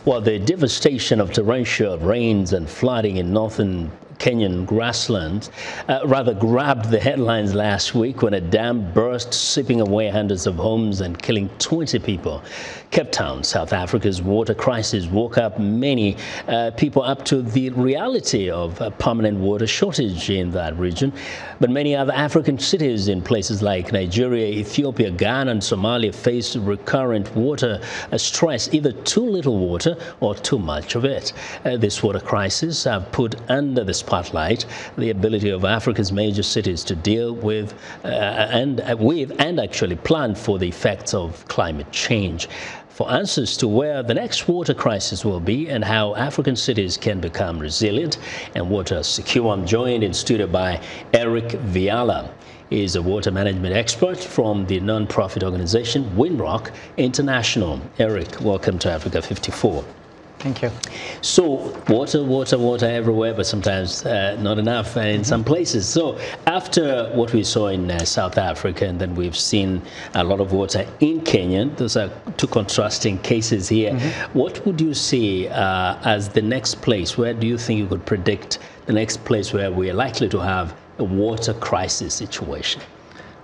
Well, the devastation of torrential rains and flooding in northern Kenyan grasslands grabbed the headlines last week when a dam burst, sweeping away hundreds of homes and killing 20 people. Cape Town, South Africa's water crisis woke up many people up to the reality of a permanent water shortage in that region. But many other African cities in places like Nigeria, Ethiopia, Ghana and Somalia face recurrent water stress, either too little water or too much of it. This water crisis have put under the spotlight the ability of Africa's major cities to deal with and actually plan for the effects of climate change. For answers to where the next water crisis will be and how African cities can become resilient and water secure, I'm joined in studio by Eric Viala. He is a water management expert from the non-profit organization Winrock International. Eric, welcome to Africa 54. Thank you. So water everywhere, but sometimes not enough in some places. So after what we saw in South Africa, and then we've seen a lot of water in Kenya, those are two contrasting cases here. What would you see as the next place? Where do you think you could predict the next place where we are likely to have a water crisis situation?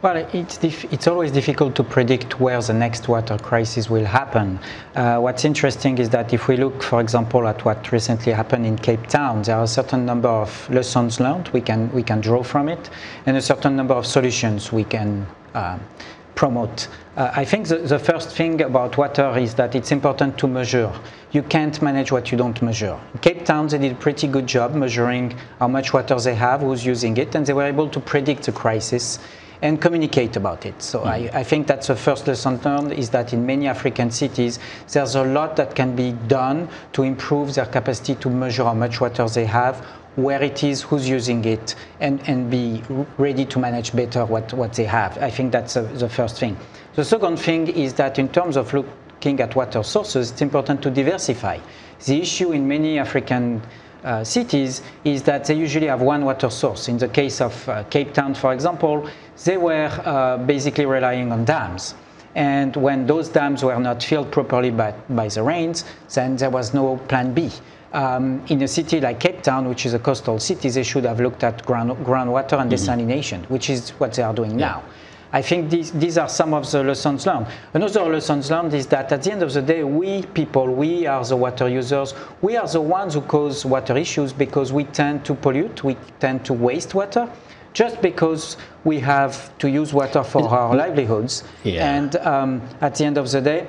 Well, it's always difficult to predict where the next water crisis will happen. What's interesting is that if we look, for example, at what recently happened in Cape Town, there are a certain number of lessons learned we can draw from it, and a certain number of solutions we can promote. I think the first thing about water is that it's important to measure. You can't manage what you don't measure. In Cape Town, they did a pretty good job measuring how much water they have, who's using it, and they were able to predict the crisis and communicate about it. So I think that's the first lesson learned, is that in many African cities, there's a lot that can be done to improve their capacity to measure how much water they have, where it is, who's using it, and be ready to manage better what they have. I think that's the first thing. The second thing is that in terms of looking at water sources, it's important to diversify. The issue in many African cities is that they usually have one water source. In the case of Cape Town, for example, they were basically relying on dams. And when those dams were not filled properly by the rains, then there was no plan B. In a city like Cape Town, which is a coastal city, they should have looked at groundwater and desalination, which is what they are doing now. I think these are some of the lessons learned. Another lessons learned is that at the end of the day, we are the water users. We are the ones who cause water issues because we tend to pollute, we tend to waste water, just because we have to use water for our livelihoods. And at the end of the day,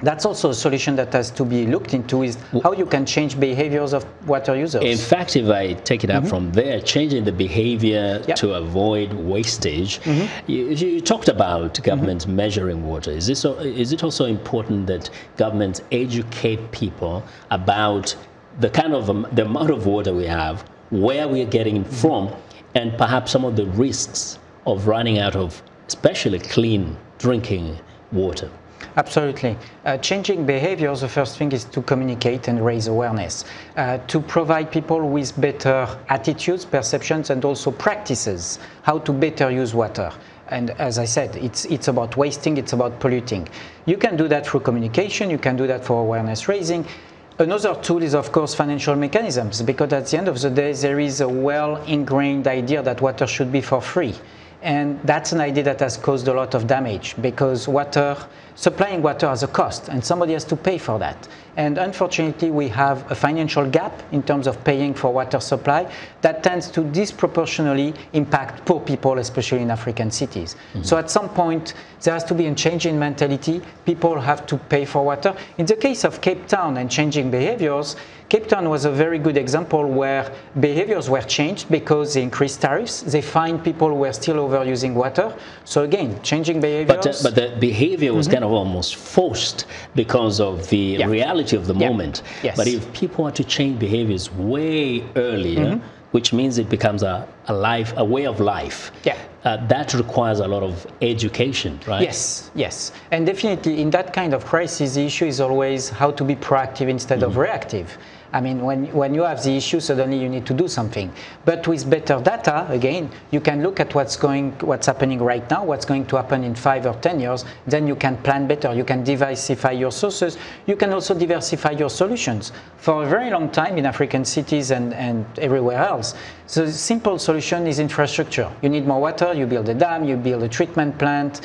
that's also a solution that has to be looked into, is how you can change behaviors of water users. In fact, if I take it up from there, changing the behavior to avoid wastage, you talked about governments measuring water. Is it also important that governments educate people about the kind of the amount of water we have, where we are getting it from, and perhaps some of the risks of running out of especially clean drinking water? Absolutely. Changing behaviors, the first thing is to communicate and raise awareness, to provide people with better attitudes, perceptions, and also practices, how to better use water. And as I said, it's about wasting, it's about polluting. You can do that through communication, you can do that for awareness raising. Another tool is, of course, financial mechanisms, because at the end of the day, there is a well-ingrained idea that water should be for free. And that's an idea that has caused a lot of damage, because supplying water has a cost and somebody has to pay for that. And unfortunately, we have a financial gap in terms of paying for water supply that tends to disproportionately impact poor people, especially in African cities. So at some point, there has to be a change in mentality. People have to pay for water. In the case of Cape Town and changing behaviors, Cape Town was a very good example where behaviors were changed because they increased tariffs. They fined people who were still overusing water. So again, changing behaviors. But the behavior was kind of almost forced because of the reality of the moment. But if people want to change behaviors way earlier, which means it becomes a way of life. That requires a lot of education, right? Yes. And definitely in that kind of crisis, the issue is always how to be proactive instead of reactive. I mean, when you have the issue, suddenly you need to do something. But with better data, again, you can look at what's happening right now, what's going to happen in 5 or 10 years, then you can plan better. You can diversify your sources. You can also diversify your solutions. For a very long time in African cities and everywhere else, the simple solution is infrastructure. You need more water, you build a dam, you build a treatment plant.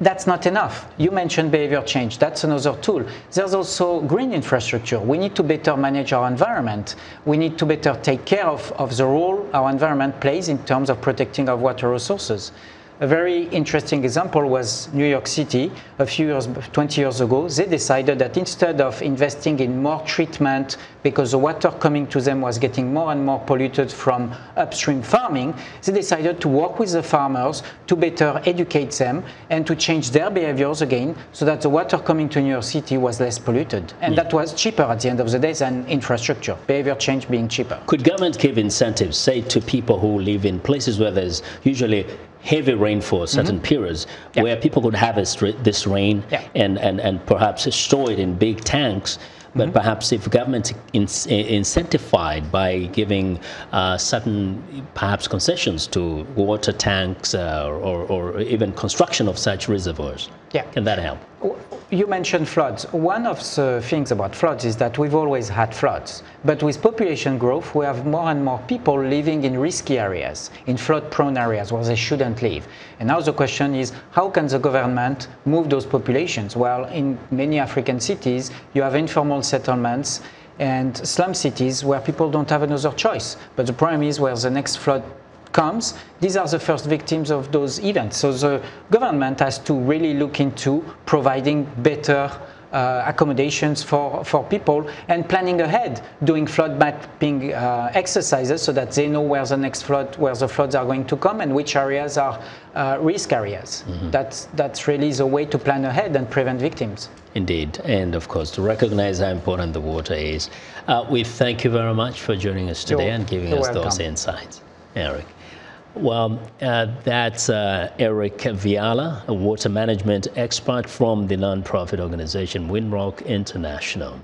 That's not enough. You mentioned behavior change. That's another tool. There's also green infrastructure. We need to better manage our environment. We need to better take care of the role our environment plays in terms of protecting our water resources. A very interesting example was New York City. A few years, 20 years ago, they decided that instead of investing in more treatment because the water coming to them was getting more and more polluted from upstream farming, they decided to work with the farmers to better educate them and to change their behaviors again so that the water coming to New York City was less polluted. And that was cheaper at the end of the day than infrastructure, behavior change being cheaper. Could government give incentives, say, to people who live in places where there's usually heavy rainfall, certain periods, where people could harvest this rain and perhaps store it in big tanks? But perhaps if government incentivized by giving certain perhaps concessions to water tanks or even construction of such reservoirs, can that help? You mentioned floods. One of the things about floods is that we've always had floods. But with population growth, we have more and more people living in risky areas, in flood-prone areas where they shouldn't live. And now the question is, how can the government move those populations? Well, in many African cities, you have informal settlements and slum cities where people don't have another choice. But the problem is where the next flood comes, these are the first victims of those events. So the government has to really look into providing better accommodations for people and planning ahead, doing flood mapping exercises so that they know where the floods are going to come and which areas are risk areas. That's really the way to plan ahead and prevent victims. Indeed, and of course to recognize how important the water is. We thank you very much for joining us today and giving us those insights, Eric. Well, that's Eric Viala, a water management expert from the nonprofit organization Winrock International.